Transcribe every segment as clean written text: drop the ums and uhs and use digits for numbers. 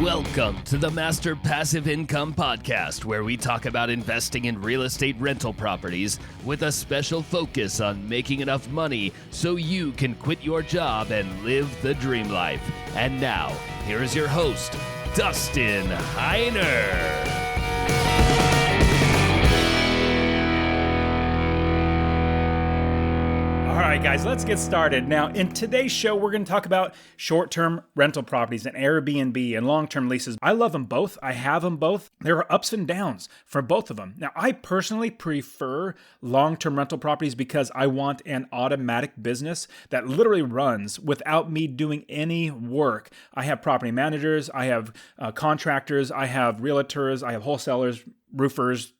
Welcome to the Master Passive Income Podcast, where we talk about investing in real estate rental properties with a special focus on making enough money so you can quit your job and live the dream life. And now, here is your host, Dustin Heiner. All right, guys, let's get started. Now, in today's show, we're going to talk about short-term rental properties and Airbnb and long-term leases. I love them both. I have them both. There are ups and downs for both of them. Now, I personally prefer long-term rental properties because I want an automatic business that literally runs without me doing any work. I have property managers, I have contractors, I have realtors, I have wholesalers, roofers,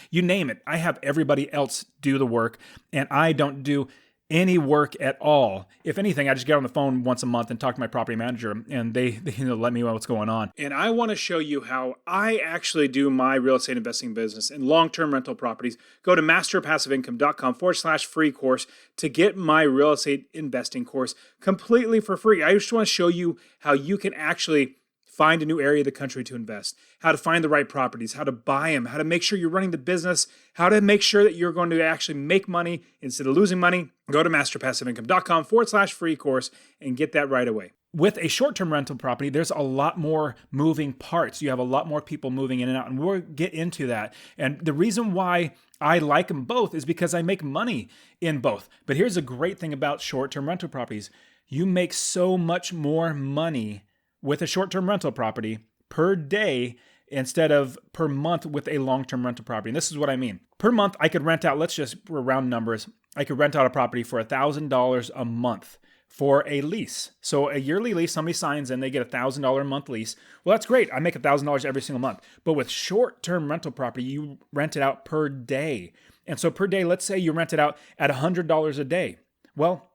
you name it. I have everybody else do the work, and I don't do any work at all. If anything, I just get on the phone once a month and talk to my property manager, and they let me know what's going on. And I want to show you how I actually do my real estate investing business in long-term rental properties. Go to masterpassiveincome.com/free course to get my real estate investing course completely for free. I just want to show you how you can actually find a new area of the country to invest, how to find the right properties, how to buy them, how to make sure you're running the business, how to make sure that you're going to actually make money instead of losing money. Go to masterpassiveincome.com/free course and get that right away. With a short-term rental property, there's a lot more moving parts. You have a lot more people moving in and out, and we'll get into that. And the reason why I like them both is because I make money in both. But here's a great thing about short-term rental properties. You make so much more money with a short-term rental property per day instead of per month with a long-term rental property. And this is what I mean. Per month, I could rent out, let's just round numbers, I could rent out a property for $1,000 a month for a lease. So a yearly lease, somebody signs in, they get a $1,000 a month lease. Well, that's great. I make $1,000 every single month. But with short-term rental property, you rent it out per day. And so per day, let's say you rent it out at $100 a day. Well,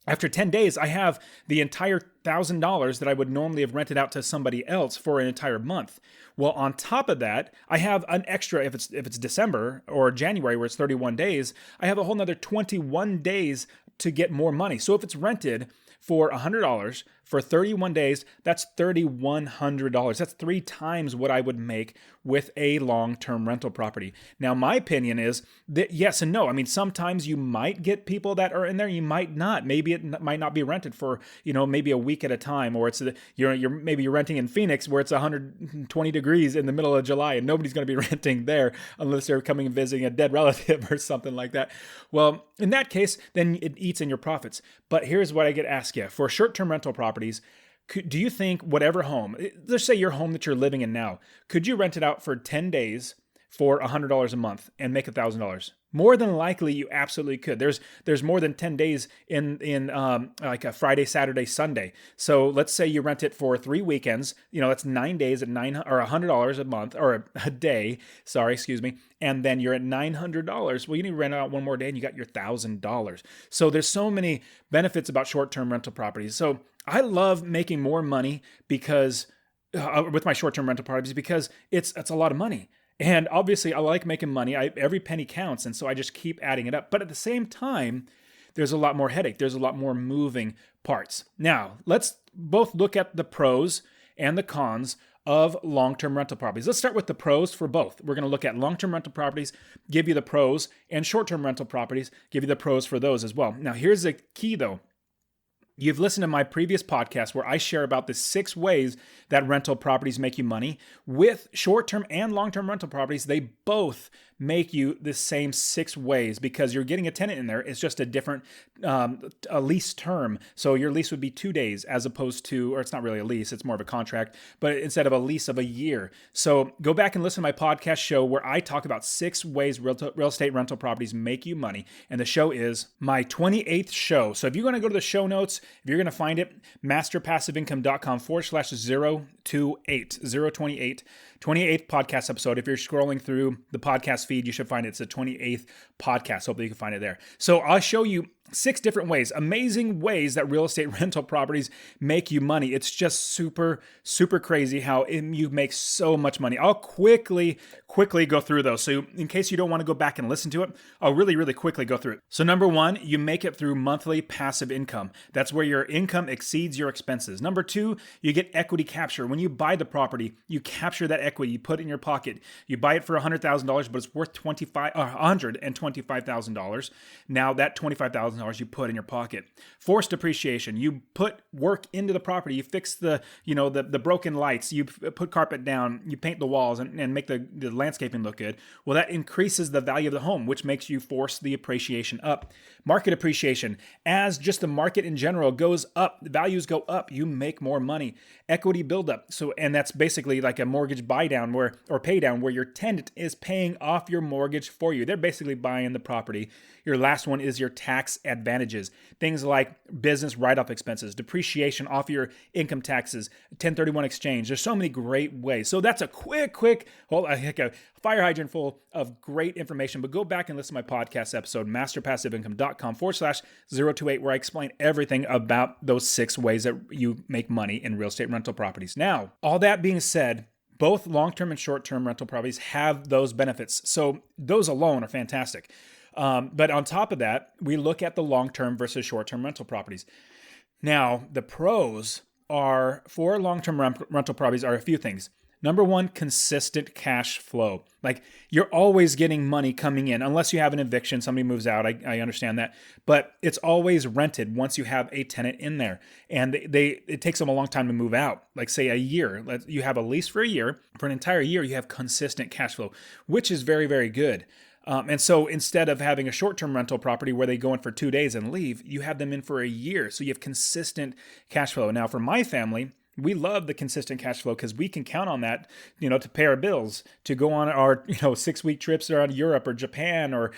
after 10 days, I have the entire $1,000 that I would normally have rented out to somebody else for an entire month. Well, on top of that, I have an extra, if it's December or January where it's 31 days, I have a whole nother 21 days to get more money. So if it's rented for $100 for 31 days, that's $3,100. That's 3 times what I would make with a long-term rental property. Now, my opinion is that yes and no. I mean, sometimes you might get people that are in there, you might not. Maybe it might not be rented for, maybe a week at a time, or maybe you're renting in Phoenix where it's 120 degrees in the middle of July and nobody's going to be renting there unless they're coming and visiting a dead relative or something like that. Well, in that case, then it eats in your profits. But here's what I get asked you. For short-term rental properties, do you think whatever home, let's say your home that you're living in now, could you rent it out for 10 days for $100 a month and make $1,000? More than likely, you absolutely could. There's more than 10 days in like a Friday, Saturday, Sunday. So let's say you rent it for 3 weekends. That's 9 days at $100 a month or a day. Sorry, excuse me. And then you're at $900. Well, you need to rent it out one more day, and you got your $1,000. So there's so many benefits about short-term rental properties. So I love making more money because with my short-term rental properties because it's a lot of money. And obviously, I like making money. Every penny counts, and so I just keep adding it up. But at the same time, there's a lot more headache. There's a lot more moving parts. Now, let's both look at the pros and the cons of long-term rental properties. Let's start with the pros for both. We're going to look at long-term rental properties, give you the pros, and short-term rental properties, give you the pros for those as well. Now, here's the key, though. You've listened to my previous podcast where I share about the 6 ways that rental properties make you money. With short-term and long-term rental properties, they both make you the same 6 ways because you're getting a tenant in there. It's just a different a lease term. So your lease would be 2 days as opposed to, or it's not really a lease, it's more of a contract, but instead of a lease of a year. So go back and listen to my podcast show where I talk about 6 ways real estate rental properties make you money. And the show is my 28th show. So if you're going to go to the show notes, if you're going to find it, masterpassiveincome.com/028, 28th podcast episode. If you're scrolling through the podcast feed, you should find it's the 28th podcast. Hopefully you can find it there. So I'll show you 6 different ways, amazing ways that real estate rental properties make you money. It's just super, super crazy how you make so much money. I'll quickly go through those. So in case you don't want to go back and listen to it, I'll really quickly go through it. So number 1, you make it through monthly passive income. That's where your income exceeds your expenses. Number 2, you get equity capture. When you buy the property, you capture that equity, you put it in your pocket. You buy it for $100,000, but it's worth $125,000. Now that $25,000 you put in your pocket. Forced appreciation. You put work into the property. You fix the broken lights. You put carpet down. You paint the walls and make the landscaping look good. Well, that increases the value of the home, which makes you force the appreciation up. Market appreciation. As just the market in general goes up, the values go up, you make more money. Equity buildup. And that's basically like a mortgage buy down or pay down where your tenant is paying off your mortgage for you. They're basically buying the property. Your last one is your tax advantages. Things like business write-off expenses, depreciation off your income taxes, 1031 exchange. There's so many great ways. So that's a quick, a fire hydrant full of great information. But go back and listen to my podcast episode, masterpassiveincome.com/028, where I explain everything about those 6 ways that you make money in real estate rental properties. Now, all that being said, both long-term and short-term rental properties have those benefits. So those alone are fantastic. But on top of that, we look at the long-term versus short-term rental properties. Now, the pros are for long-term rental properties are a few things. Number 1, consistent cash flow. Like you're always getting money coming in, unless you have an eviction, somebody moves out. I understand that, but it's always rented once you have a tenant in there, and it takes them a long time to move out. Like say a year, you have a lease for a year, for an entire year, you have consistent cash flow, which is very, very good. And so instead of having a short-term rental property where they go in for 2 days and leave, you have them in for a year. So you have consistent cash flow. Now for my family, we love the consistent cash flow because we can count on that, to pay our bills, to go on our, 6-week trips around Europe or Japan or,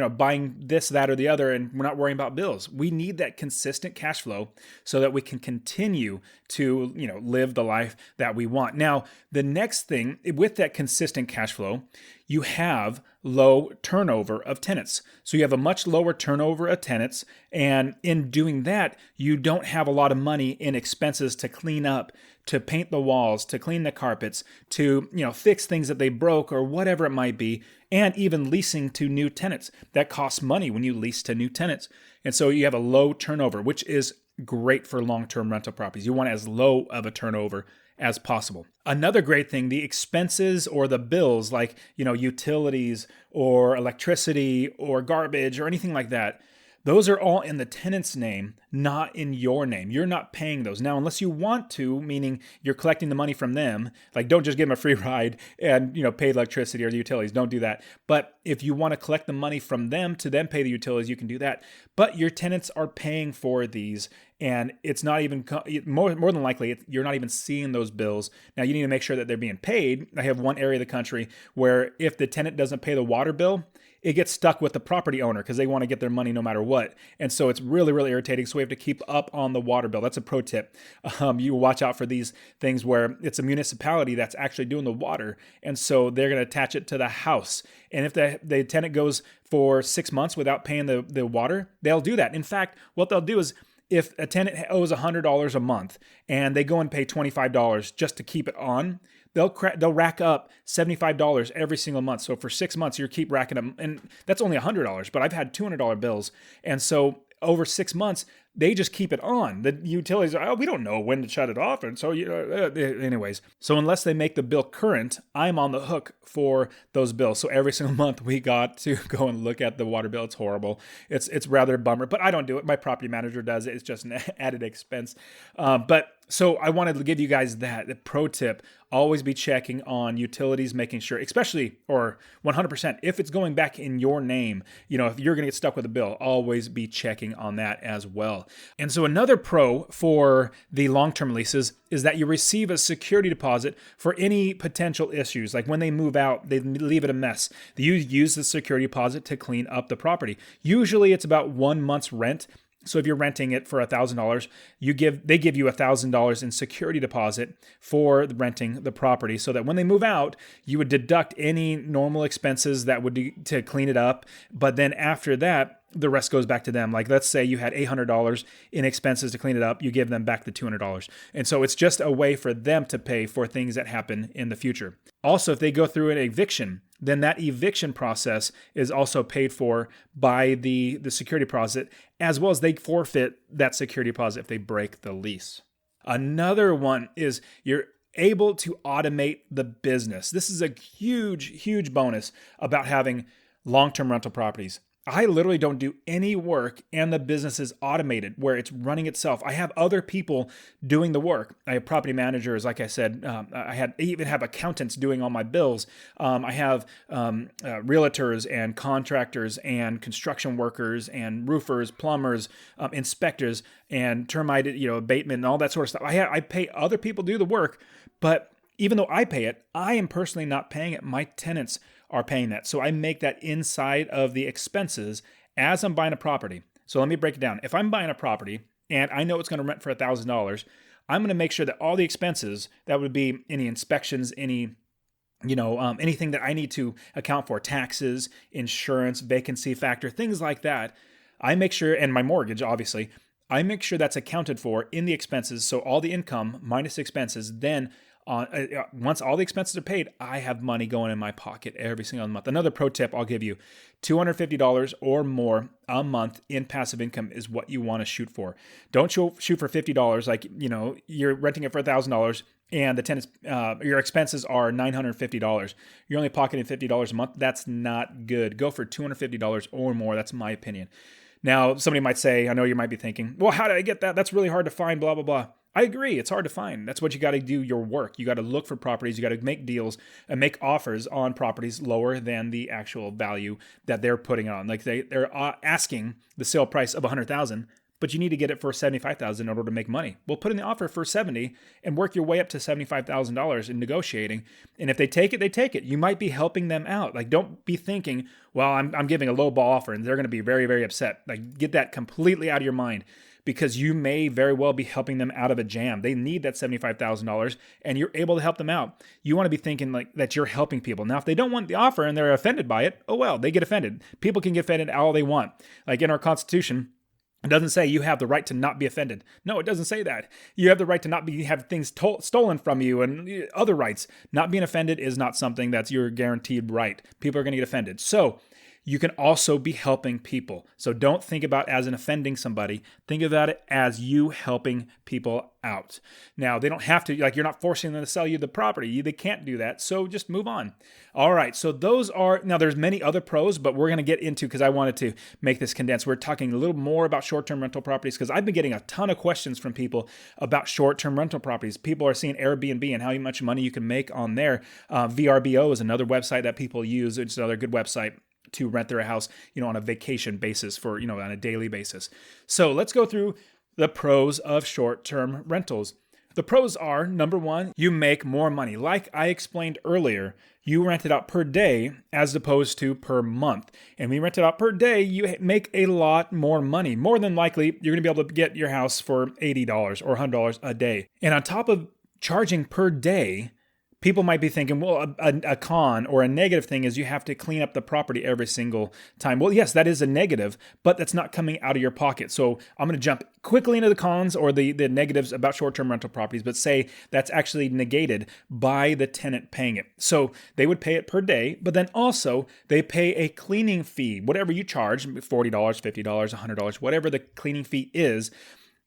buying this, that, or the other, and we're not worrying about bills. We need that consistent cash flow so that we can continue to, live the life that we want. Now, the next thing with that consistent cash flow, you have low turnover of tenants. So you have a much lower turnover of tenants. And in doing that, you don't have a lot of money in expenses to clean up, to paint the walls, to clean the carpets, to, fix things that they broke or whatever it might be, and even leasing to new tenants. That costs money when you lease to new tenants. And so you have a low turnover, which is great for long-term rental properties. You want as low of a turnover as possible. Another great thing, the expenses or the bills like, utilities or electricity or garbage or anything like that, those are all in the tenant's name, not in your name. You're not paying those. Now, unless you want to, meaning you're collecting the money from them, like don't just give them a free ride and, pay electricity or the utilities. Don't do that. But if you want to collect the money from them to then pay the utilities, you can do that. But your tenants are paying for these, and it's not even, more than likely, you're not even seeing those bills. Now, you need to make sure that they're being paid. I have one area of the country where if the tenant doesn't pay the water bill, it gets stuck with the property owner because they want to get their money no matter what. And so it's really, really irritating. So we have to keep up on the water bill. That's a pro tip. You watch out for these things where it's a municipality that's actually doing the water. And so they're going to attach it to the house. And if the tenant goes for 6 months without paying the water, they'll do that. In fact, what they'll do is if a tenant owes $100 a month and they go and pay $25 just to keep it on, they'll rack up $75 every single month. So for 6 months, you keep racking up, and that's only $100, but I've had $200 bills. And so over 6 months, they just keep it on. The utilities are, we don't know when to shut it off. And so, anyways. So unless they make the bill current, I'm on the hook for those bills. So every single month we got to go and look at the water bill. It's horrible. It's rather a bummer, but I don't do it. My property manager does it. It's just an added expense. So I wanted to give you guys the pro tip. Always be checking on utilities, making sure, especially, or 100%, if it's going back in your name, if you're going to get stuck with a bill, always be checking on that as well. And so another pro for the long-term leases is that you receive a security deposit for any potential issues. Like when they move out, they leave it a mess. You use the security deposit to clean up the property. Usually it's about 1 month's rent. So if you're renting it for $1,000, they give you $1,000 in security deposit for renting the property, so that when they move out, you would deduct any normal expenses that would be to clean it up. But then after that, the rest goes back to them. Like, let's say you had $800 in expenses to clean it up, you give them back the $200. And so it's just a way for them to pay for things that happen in the future. Also, if they go through an eviction, then that eviction process is also paid for by the security deposit, as well as they forfeit that security deposit if they break the lease. Another one is you're able to automate the business. This is a huge, huge bonus about having long-term rental properties. I literally don't do any work and the business is automated where it's running itself. I have other people doing the work. I have property managers, like I said. I even have accountants doing all my bills. I have realtors and contractors and construction workers and roofers, plumbers, inspectors, and termite abatement and all that sort of stuff. I pay other people to do the work, but even though I pay it, I am personally not paying it. My tenants are paying that. So I make that inside of the expenses as I'm buying a property. So let me break it down. If I'm buying a property and I know it's going to rent for $1,000, I'm going to make sure that all the expenses, that would be any inspections, anything that I need to account for, taxes, insurance, vacancy factor, things like that, I make sure, and my mortgage, obviously, I make sure that's accounted for in the expenses. So all the income minus expenses, then once all the expenses are paid, I have money going in my pocket every single month. Another pro tip I'll give you, $250 or more a month in passive income is what you want to shoot for. Don't shoot for $50. Like, you're renting it for $1,000 and the tenants, your expenses are $950. You're only pocketing $50 a month. That's not good. Go for $250 or more. That's my opinion. Now, somebody might say, I know you might be thinking, well, how did I get that? That's really hard to find, blah, blah, blah. I agree. It's hard to find. That's what you got to do your work. You got to look for properties. You got to make deals and make offers on properties lower than the actual value that they're putting on. Like they're asking the sale price of $100,000, but you need to get it for $75,000 in order to make money. Well, put in the offer for $70 and work your way up to $75,000 in negotiating. And if they take it, they take it. You might be helping them out. Like, don't be thinking, well, I'm giving a low ball offer and they're going to be very, very upset. Like, get that completely out of your mind, because you may very well be helping them out of a jam. They need that $75,000 and you're able to help them out. You want to be thinking like that you're helping people. Now, if they don't want the offer and they're offended by it, oh well, they get offended. People can get offended all they want. Like in our Constitution, it doesn't say you have the right to not be offended. No, it doesn't say that. You have the right to have things stolen from you and other rights. Not being offended is not something that's your guaranteed right. People are going to get offended. So you can also be helping people. So don't think about it as an offending somebody. Think about it as you helping people out. Now, they don't have to, like, you're not forcing them to sell you the property. They can't do that. So just move on. All right. So now there's many other pros, but we're going to get into, because I wanted to make this condensed. We're talking a little more about short-term rental properties, because I've been getting a ton of questions from people about short-term rental properties. People are seeing Airbnb and how much money you can make on there. VRBO is another website that people use. It's another good website to rent their house, on a vacation basis on a daily basis. So let's go through the pros of short-term rentals. The pros are, number one, you make more money. Like I explained earlier, you rent it out per day as opposed to per month. And when you rent it out per day, you make a lot more money. More than likely, you're going to be able to get your house for $80 or $100 a day. And on top of charging per day, people might be thinking, well, a con or a negative thing is you have to clean up the property every single time. Well, yes, that is a negative, but that's not coming out of your pocket. So I'm going to jump quickly into the cons or the negatives about short-term rental properties, but say that's actually negated by the tenant paying it. So they would pay it per day, but then also they pay a cleaning fee, whatever you charge, $40, $50, $100, whatever the cleaning fee is.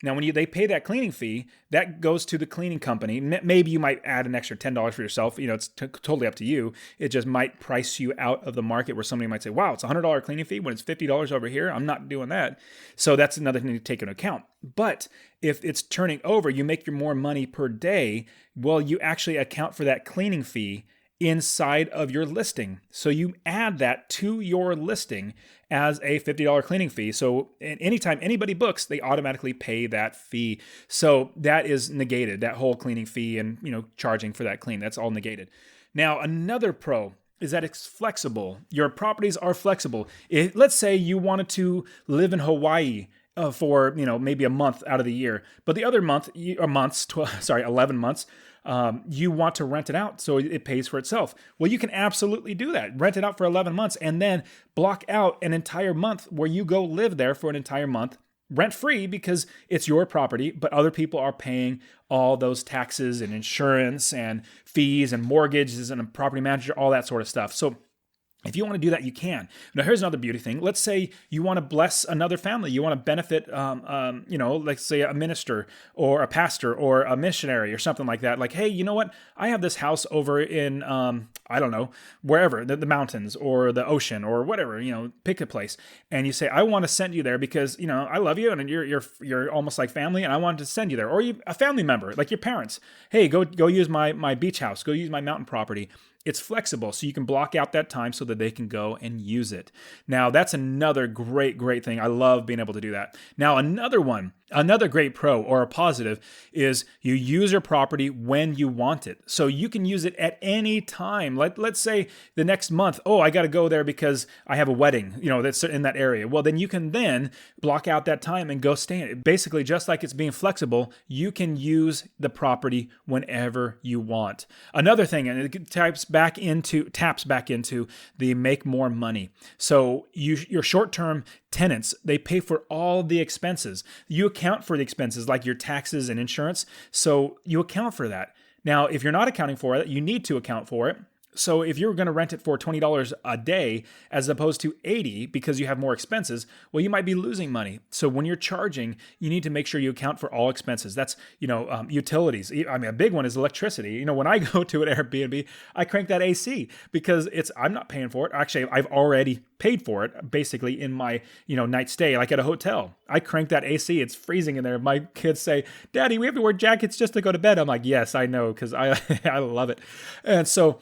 Now, when they pay that cleaning fee, that goes to the cleaning company. Maybe you might add an extra $10 for yourself. It's totally up to you. It just might price you out of the market where somebody might say, wow, it's a $100 cleaning fee when it's $50 over here. I'm not doing that. So that's another thing to take into account. But if it's turning over, you make your more money per day. Well, you actually account for that cleaning fee inside of your listing. So you add that to your listing as a $50 cleaning fee. So anytime anybody books, they automatically pay that fee. So that is negated, that whole cleaning fee and, charging for that clean. That's all negated. Now, another pro is that it's flexible. Your properties are flexible. Let's say you wanted to live in Hawaii for maybe a month out of the year, but the other 11 months, you want to rent it out so it pays for itself. Well, you can absolutely do that. Rent it out for 11 months and then block out an entire month where you go live there for an entire month rent free because it's your property, but other people are paying all those taxes and insurance and fees and mortgages and a property manager, all that sort of stuff. So if you want to do that, you can. Now, here's another beauty thing. Let's say you want to bless another family. You want to benefit, let's say a minister or a pastor or a missionary or something like that. Like, hey, you know what? I have this house over in, wherever, the mountains or the ocean or whatever, pick a place. And you say, I want to send you there because, I love you and you're almost like family and I want to send you there. Or a family member, like your parents. Hey, go use my beach house. Go use my mountain property. It's flexible, so you can block out that time so that they can go and use it. Now, that's another great thing. I love being able to do that. Now, another great pro or a positive is you use your property when you want it. So you can use it at any time. Let's say the next month, I got to go there because I have a wedding, that's in that area. Well, then you can then block out that time and go stay in it. Basically, just like it's being flexible, you can use the property whenever you want. Another thing, and it taps back into the make more money. So your short-term tenants, they pay for all the expenses. You account for the expenses like your taxes and insurance. So you account for that. Now, if you're not accounting for it, you need to account for it. So if you're going to rent it for $20 a day as opposed to $80 because you have more expenses, well, you might be losing money. So when you're charging, you need to make sure you account for all expenses. That's, utilities. I mean, a big one is electricity. When I go to an Airbnb, I crank that AC because I'm not paying for it. Actually, I've already paid for it basically in my, night stay, like at a hotel. I crank that AC. It's freezing in there. My kids say, Daddy, we have to wear jackets just to go to bed. I'm like, yes, I know, because I love it. And so,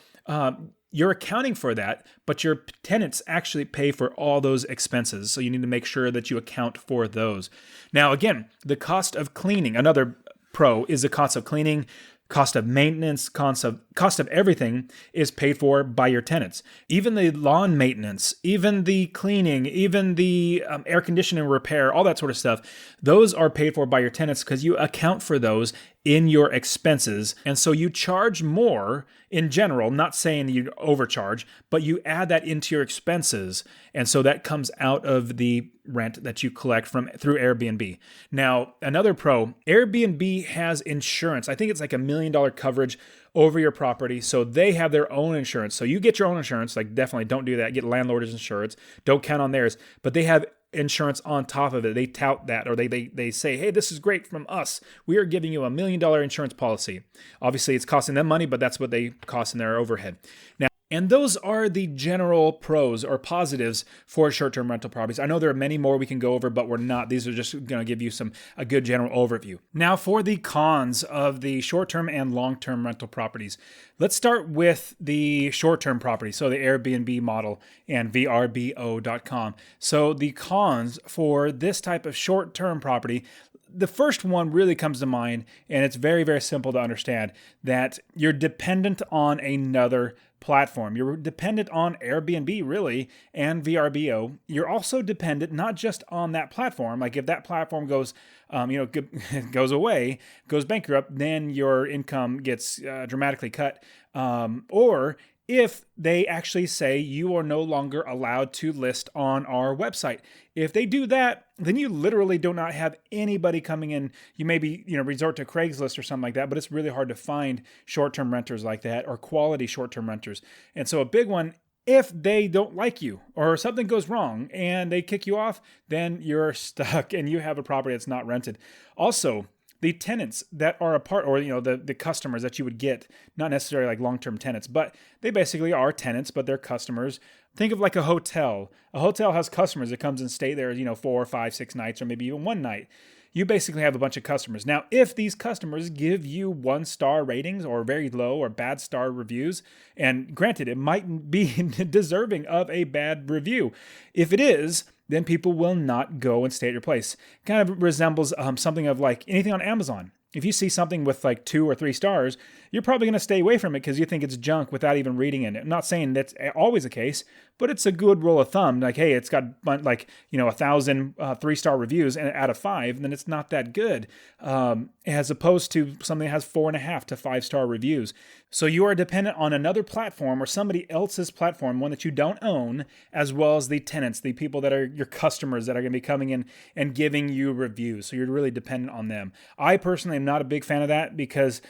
you're accounting for that, but your tenants actually pay for all those expenses. So you need to make sure that you account for those. Now, again, the cost of cleaning, another pro is the cost of cleaning, cost of maintenance, cost of everything is paid for by your tenants. Even the lawn maintenance, even the cleaning, even the air conditioning repair, all that sort of stuff, those are paid for by your tenants because you account for those in your expenses. And so you charge more in general, not saying you overcharge, but you add that into your expenses. And so that comes out of the rent that you collect through Airbnb. Now, another pro, Airbnb has insurance. I think it's like $1 million coverage over your property. So they have their own insurance. So you get your own insurance. Like, definitely don't do that. Get landlord's insurance. Don't count on theirs. But they have insurance on top of it. They tout that, or they say, hey, this is great from us. We are giving you $1 million insurance policy. Obviously, it's costing them money, but that's what they cost in their overhead. Now, and those are the general pros or positives for short-term rental properties. I know there are many more we can go over, but we're not. These are just going to give you a good general overview. Now, for the cons of the short-term and long-term rental properties, let's start with the short-term property, so the Airbnb model and VRBO.com. So the cons for this type of short-term property, the first one really comes to mind, and it's very, very simple to understand, that you're dependent on another platform. You're dependent on Airbnb, really, and VRBO. You're also dependent not just on that platform. Like if that platform goes away, goes bankrupt, then your income gets dramatically cut. Or if they actually say you are no longer allowed to list on our website. If they do that, then you literally do not have anybody coming in. You maybe, resort to Craigslist or something like that, but it's really hard to find short-term renters like that or quality short-term renters. And so a big one, if they don't like you or something goes wrong and they kick you off, then you're stuck and you have a property that's not rented. Also, the tenants that are a part, or the customers that you would get, not necessarily like long-term tenants, but they basically are tenants, but they're customers. Think of like a hotel. A hotel has customers that comes and stay there, 4, 5, 6 nights, or maybe even one night. You basically have a bunch of customers. Now, if these customers give you 1-star ratings or very low or bad star reviews, and granted, it might be deserving of a bad review. If it is, then people will not go and stay at your place. Kind of resembles something of like anything on Amazon. if you see something with like 2 or 3 stars, you're probably going to stay away from it because you think it's junk without even reading it. I'm not saying that's always the case, but it's a good rule of thumb. Like, hey, it's got like, 1,000 3-star reviews and out of 5, then it's not that good, as opposed to something that has 4.5 to 5-star reviews. So you are dependent on another platform or somebody else's platform, one that you don't own, as well as the tenants, the people that are your customers that are going to be coming in and giving you reviews. So you're really dependent on them. I personally am not a big fan of that because,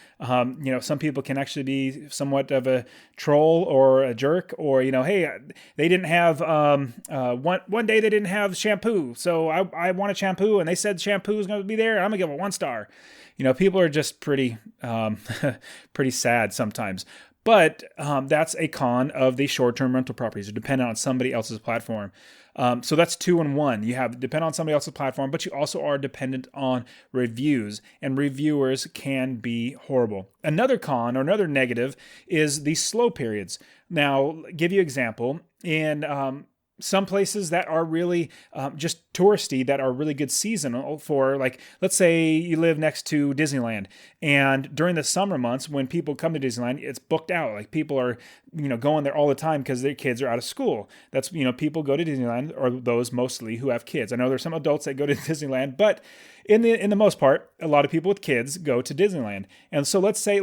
some people can actually be somewhat of a troll or a jerk, or, hey, they didn't have, one day they didn't have shampoo. So I wanted shampoo and they said shampoo is going to be there. I'm going to give it 1 star. People are just pretty sad sometimes. But that's a con of the short-term rental properties. They're dependent on somebody else's platform. So that's 2 in 1. You have depend on somebody else's platform, but you also are dependent on reviews, and reviewers can be horrible. Another con or another negative is the slow periods. Now, give you an example. In some places that are really just touristy, that are really good seasonal for, like, let's say you live next to Disneyland, and during the summer months when people come to Disneyland, it's booked out. Like, people are, going there all the time because their kids are out of school. That's, people go to Disneyland, or those mostly who have kids. I know there's some adults that go to Disneyland, but in the most part, a lot of people with kids go to Disneyland. And so let's say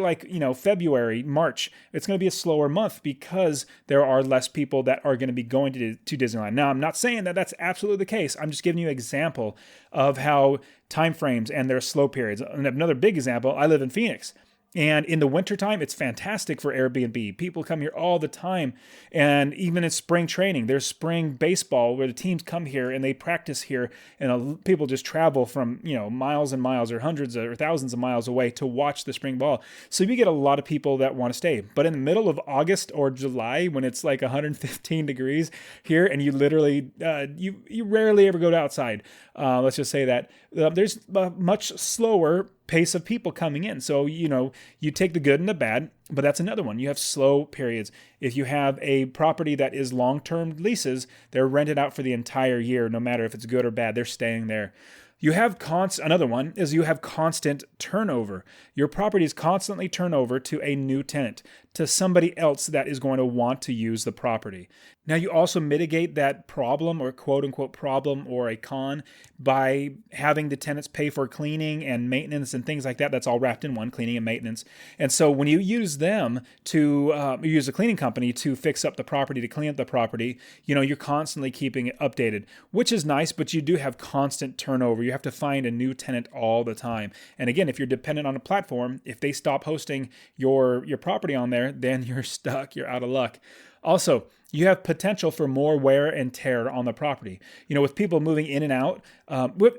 February, March, it's going to be a slower month because there are less people that are going to be going to Disneyland. Now, I'm not saying that that's absolutely the case. I'm just giving you an example of how time frames and their slow periods. And another big example, I live in Phoenix. And in the wintertime, it's fantastic for Airbnb. People come here all the time. And even in spring training, there's spring baseball where the teams come here and they practice here. And people just travel from, miles and miles or hundreds or thousands of miles away to watch the spring ball. So you get a lot of people that want to stay. But in the middle of August or July, when it's like 115 degrees here, and you literally, you rarely ever go outside. Let's just say that there's a much slower pace of people coming in. So, you take the good and the bad, but that's another one. You have slow periods. If you have a property that is long-term leases, they're rented out for the entire year, no matter if it's good or bad, they're staying there. You have another one is you have constant turnover. Your property is constantly turned over to a new tenant, to somebody else that is going to want to use the property. Now, you also mitigate that problem, or quote unquote problem, or a con, by having the tenants pay for cleaning and maintenance and things like that. That's all wrapped in one, cleaning and maintenance. And so when you use them to use a cleaning company to fix up the property, to clean up the property, you're constantly keeping it updated, which is nice, but you do have constant turnover. You have to find a new tenant all the time. And again, if you're dependent on a platform, if they stop hosting your property on there, then you're stuck. You're out of luck. Also, you have potential for more wear and tear on the property. With people moving in and out.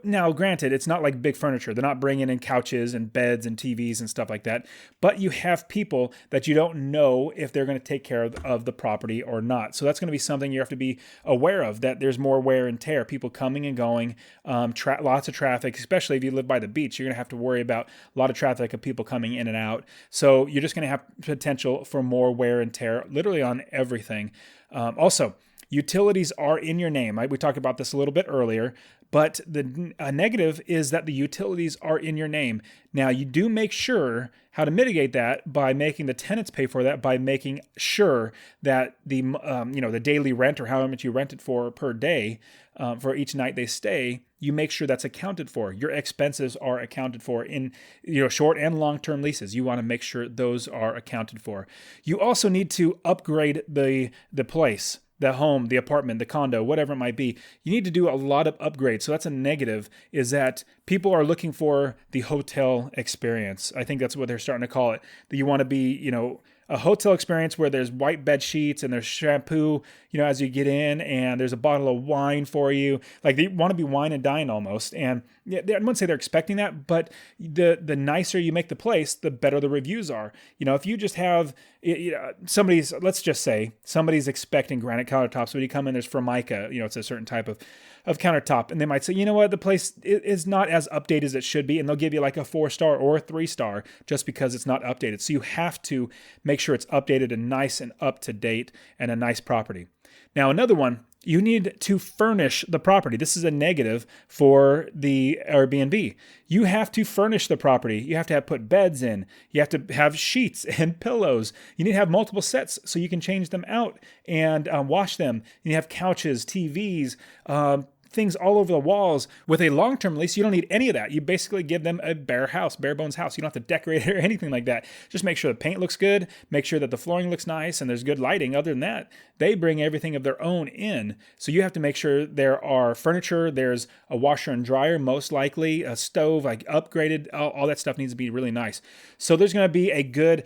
Now, granted, it's not like big furniture. They're not bringing in couches and beds and TVs and stuff like that. But you have people that you don't know if they're going to take care of the property or not. So that's going to be something you have to be aware of, that there's more wear and tear. People coming and going, lots of traffic, especially if you live by the beach. You're going to have to worry about a lot of traffic of people coming in and out. So you're just going to have potential for more wear and tear, literally on everything. Also, utilities are in your name. We talked about this a little bit earlier, but the negative is that the utilities are in your name. Now, you do make sure how to mitigate that by making the tenants pay for that, by making sure that the daily rent, or how much you rent it for per day, for each night they stay, you make sure that's accounted for. Your expenses are accounted for in short and long-term leases. You want to make sure those are accounted for. You also need to upgrade the place, the home, the apartment, the condo, whatever it might be. You need to do a lot of upgrades. So that's a negative, is that people are looking for the hotel experience. I think that's what they're starting to call it. That you want to be, a hotel experience where there's white bed sheets and there's shampoo, as you get in, and there's a bottle of wine for you. Like, they want to be wine and dine almost. And I wouldn't say they're expecting that, but the nicer you make the place, the better the reviews are. If you just have let's just say somebody's expecting granite countertops. When you come in, there's Formica, it's a certain type of countertop. And they might say, the place is not as updated as it should be. And they'll give you like a 4-star or a 3-star just because it's not updated. So you have to make sure it's updated and nice and up to date and a nice property. Now, another one you need to furnish the property. This is a negative for the Airbnb. You have to furnish the property. You have to put beds in. You have to have sheets and pillows. You need to have multiple sets so you can change them out and wash them. You need to have couches, TVs, things all over the walls. With a long-term lease, you don't need any of that. You basically give them a bare bones house. You don't have to decorate it or anything like that. Just make sure the paint looks good, make sure that the flooring looks nice, and there's good lighting. Other than that, they bring everything of their own in. So you have to make sure there are furniture, there's a washer and dryer, most likely, a stove, like upgraded, all that stuff needs to be really nice. So there's going to be a good,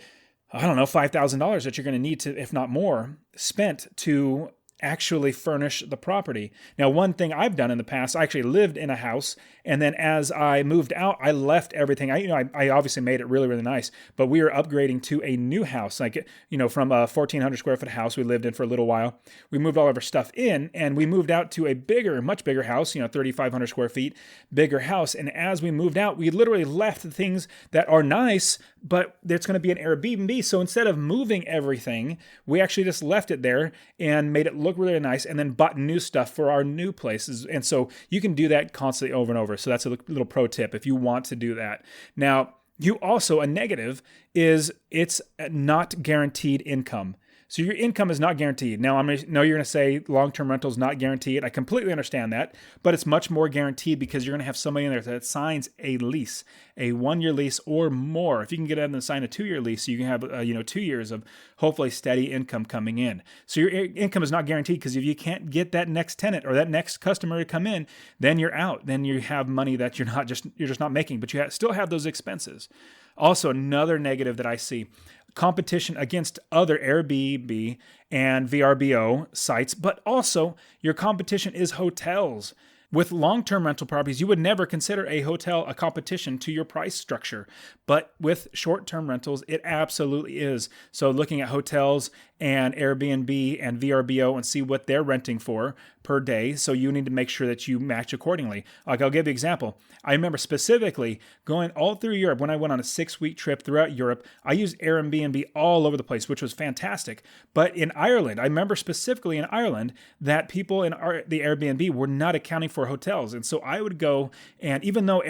$5,000 that you're going to need to, if not more, spent to actually furnish the property. Now, one thing I've done in the past, I actually lived in a house, and then as I moved out, I left everything. I obviously made it really, really nice, but we were upgrading to a new house, from a 1,400 square foot house we lived in for a little while. We moved all of our stuff in, and we moved out to a much bigger house, 3,500 square feet, bigger house. And as we moved out, we literally left the things that are nice, but it's going to be an Airbnb. So instead of moving everything, we actually just left it there and made it look really nice, and then bought new stuff for our new places. And so you can do that constantly over and over. So that's a little pro tip if you want to do that. Now, a negative is it's not guaranteed income. So your income is not guaranteed. Now, I know you're going to say long-term rental is not guaranteed. I completely understand that, but it's much more guaranteed because you're going to have somebody in there that signs a lease, a 1-year lease or more. If you can get out and sign a 2-year lease, you can have 2 years of hopefully steady income coming in. So your income is not guaranteed because if you can't get that next tenant or that next customer to come in, then you're out. Then you have money that you're just not making, but you still have those expenses. Also, another negative that I see, competition against other Airbnb and VRBO sites, but also your competition is hotels. With long-term rental properties, you would never consider a hotel a competition to your price structure. But with short-term rentals, it absolutely is. So looking at hotels and Airbnb and VRBO and see what they're renting for per day. So you need to make sure that you match accordingly. Like, I'll give you an example. I remember specifically going all through Europe. When I went on a 6-week trip throughout Europe, I used Airbnb all over the place, which was fantastic. But in Ireland, I remember specifically in Ireland that people in the Airbnb were not accounting for hotels. And so I would go, and even though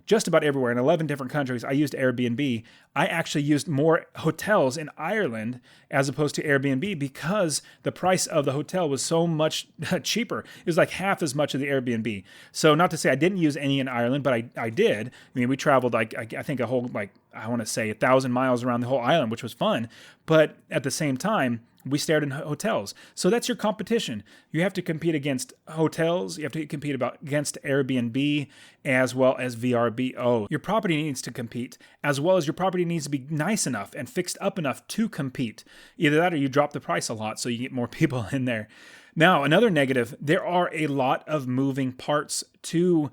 just about everywhere in 11 different countries, I used Airbnb, I actually used more hotels in Ireland as opposed to Airbnb because the price of the hotel was so much cheaper. It was like half as much of the Airbnb. So not to say I didn't use any in Ireland, but I did. I mean, we traveled I think a whole 1,000 miles around the whole island, which was fun. But at the same time, we stayed in hotels. So that's your competition. You have to compete against hotels. You have to compete against Airbnb as well as VRBO. Your property needs to compete, as well as your property needs to be nice enough and fixed up enough to compete. Either that or you drop the price a lot so you get more people in there. Now, another negative, there are a lot of moving parts to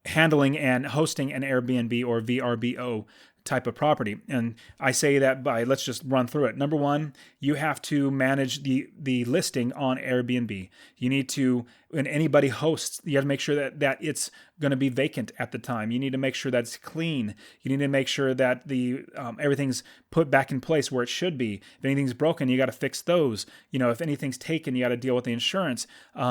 handling and hosting an Airbnb or VRBO type of property. And I say that let's just run through it. Number one, you have to manage the listing on Airbnb. You need to, when anybody hosts, you have to make sure that it's going to be vacant at the time. You need to make sure that it's clean. You need to make sure that the everything's put back in place where it should be. If anything's broken, you got to fix those. If anything's taken, you got to deal with the insurance. There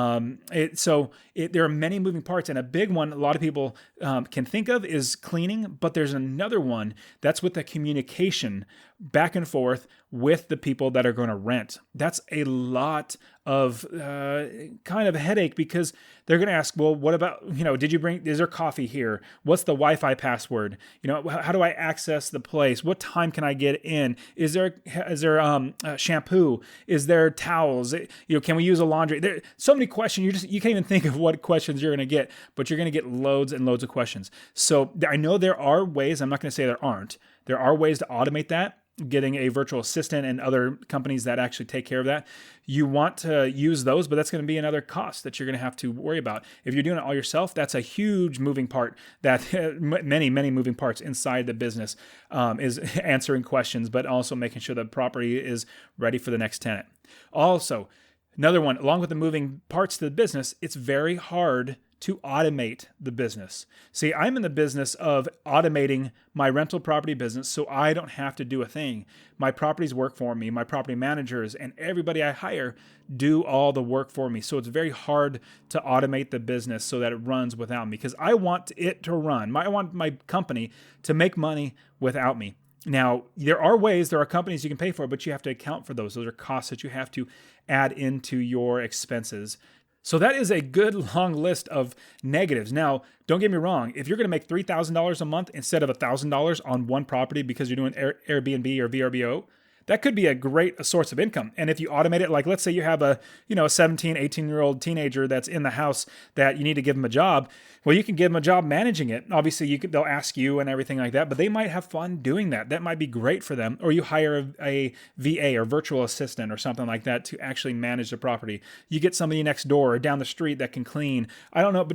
are many moving parts, and a big one a lot of people can think of is cleaning, but there's another one that's with the communication back and forth with the people that are going to rent. That's a lot of kind of a headache because they're going to ask, well, what about, is there coffee here? What's the Wi-Fi password? How do I access the place? What time can I get in? Is there shampoo? Is there towels? Can we use a laundry? There so many questions. You can't even think of what questions you're going to get, but you're going to get loads and loads of questions. So I know there are ways, I'm not going to say there aren't. There are ways to automate that, getting a virtual assistant and other companies that actually take care of that. You want to use those, but that's going to be another cost that you're going to have to worry about. If you're doing it all yourself, that's a huge moving part, that many, many moving parts inside the business is answering questions, but also making sure the property is ready for the next tenant. Also, another one, along with the moving parts to the business, it's very hard to automate the business. See, I'm in the business of automating my rental property business so I don't have to do a thing. My properties work for me. My property managers and everybody I hire do all the work for me. So it's very hard to automate the business so that it runs without me because I want it to run. I want my company to make money without me. Now, there are companies you can pay for, but you have to account for those. Those are costs that you have to add into your expenses. So that is a good long list of negatives. Now, don't get me wrong. If you're going to make $3,000 a month instead of $1,000 on one property because you're doing Airbnb or VRBO, that could be a great source of income. And if you automate it, like let's say you have a 17, 18-year-old teenager that's in the house that you need to give them a job. Well, you can give them a job managing it. Obviously, they'll ask you and everything like that, but they might have fun doing that. That might be great for them. Or you hire a VA or virtual assistant or something like that to actually manage the property. You get somebody next door or down the street that can clean. I don't know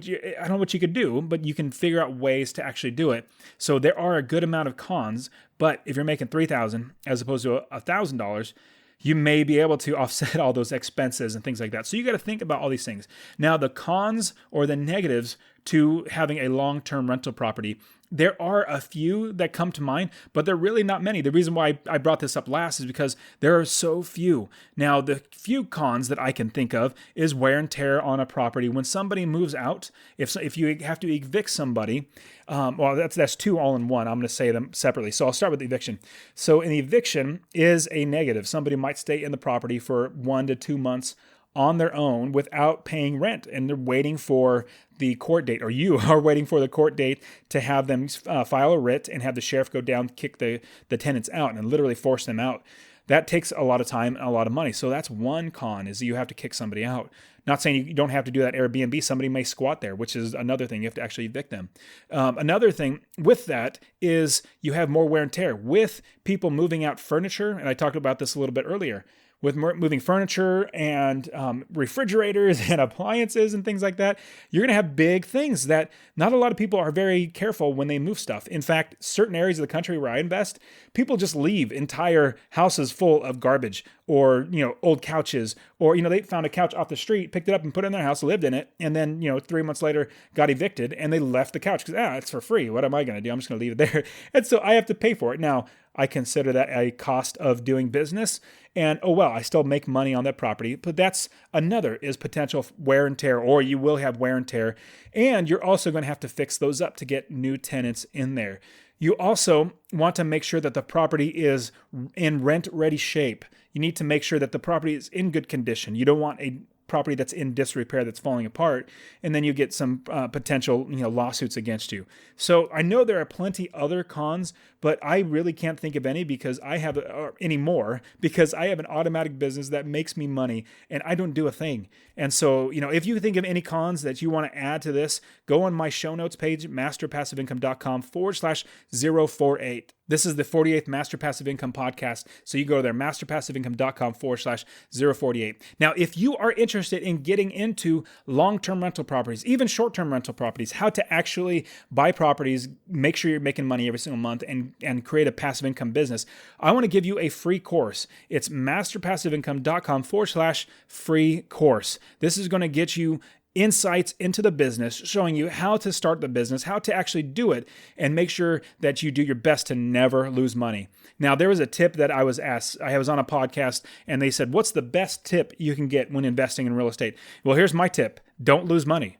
what you could do, but you can figure out ways to actually do it. So there are a good amount of cons. But if you're making $3,000 as opposed to $1,000, you may be able to offset all those expenses and things like that. So you got to think about all these things. Now, the cons or the negatives to having a long-term rental property, there are a few that come to mind, but they're really not many. The reason why I brought this up last is because there are so few. Now, the few cons that I can think of is wear and tear on a property. When somebody moves out, if you have to evict somebody, that's two all in one. I'm going to say them separately. So I'll start with the eviction. So an eviction is a negative. Somebody might stay in the property for 1 to 2 months on their own without paying rent, and they're waiting for the court date, or you are waiting for the court date to have them file a writ and have the sheriff go down, kick the tenants out and literally force them out. That takes a lot of time and a lot of money. So that's one con, is you have to kick somebody out. Not saying you don't have to do that Airbnb. Somebody may squat there, which is another thing. You have to actually evict them. Another thing with that is you have more wear and tear. With people moving out furniture, and I talked about this a little bit earlier, with moving furniture and refrigerators and appliances and things like that, you're going to have big things that not a lot of people are very careful when they move stuff. In fact, certain areas of the country where I invest, people just leave entire houses full of garbage or, old couches, or, they found a couch off the street, picked it up and put it in their house, lived in it, and then, 3 months later got evicted and they left the couch because, it's for free. What am I going to do? I'm just going to leave it there. And so I have to pay for it. Now, I consider that a cost of doing business. And, I still make money on that property. But that's another is potential wear and tear, or you will have wear and tear. And you're also going to have to fix those up to get new tenants in there. You also want to make sure that the property is in rent-ready shape. You need to make sure that the property is in good condition. You don't want a property that's in disrepair, that's falling apart, and then you get some potential lawsuits against you. So I know there are plenty other cons, but I really can't think of any because I have an automatic business that makes me money and I don't do a thing. And so, if you think of any cons that you want to add to this, go on my show notes page, masterpassiveincome.com/048. This is the 48th Master Passive Income podcast. So you go there, masterpassiveincome.com/048. Now, if you are interested in getting into long-term rental properties, even short-term rental properties, how to actually buy properties, make sure you're making money every single month and create a passive income business, I want to give you a free course. It's masterpassiveincome.com/free course. This is going to get you insights into the business, showing you how to start the business, how to actually do it, and make sure that you do your best to never lose money. Now, there was a tip that I was asked. I was on a podcast, and they said, what's the best tip you can get when investing in real estate? Well, here's my tip. Don't lose money.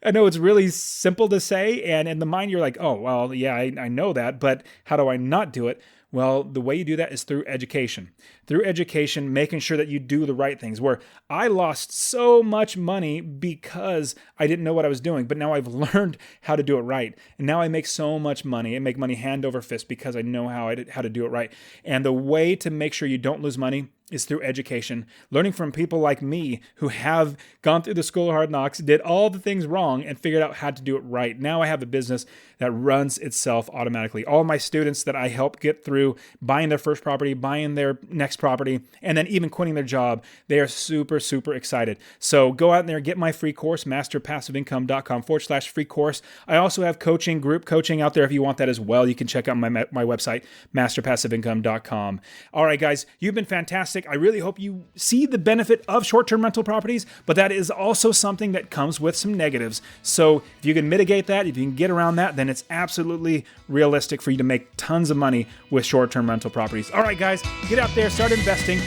I know it's really simple to say, and in the mind, you're like, oh, well, yeah, I know that, but how do I not do it? Well, the way you do that is through education. Through education, making sure that you do the right things. Where I lost so much money because I didn't know what I was doing, but now I've learned how to do it right. And now I make so much money. I make money hand over fist because I know how to do it right. And the way to make sure you don't lose money is through education, learning from people like me who have gone through the school of hard knocks, did all the things wrong, and figured out how to do it right. Now I have a business that runs itself automatically. All my students that I help get through buying their first property, buying their next property, and then even quitting their job, they are super, super excited. So go out there, get my free course, masterpassiveincome.com/free course. I also have coaching, group coaching out there if you want that as well. You can check out my website, masterpassiveincome.com. All right, guys, you've been fantastic. fantastic. I really hope you see the benefit of short-term rental properties, but that is also something that comes with some negatives. So if you can mitigate that, if you can get around that, then it's absolutely realistic for you to make tons of money with short-term rental properties. All right, guys, get out there, start investing.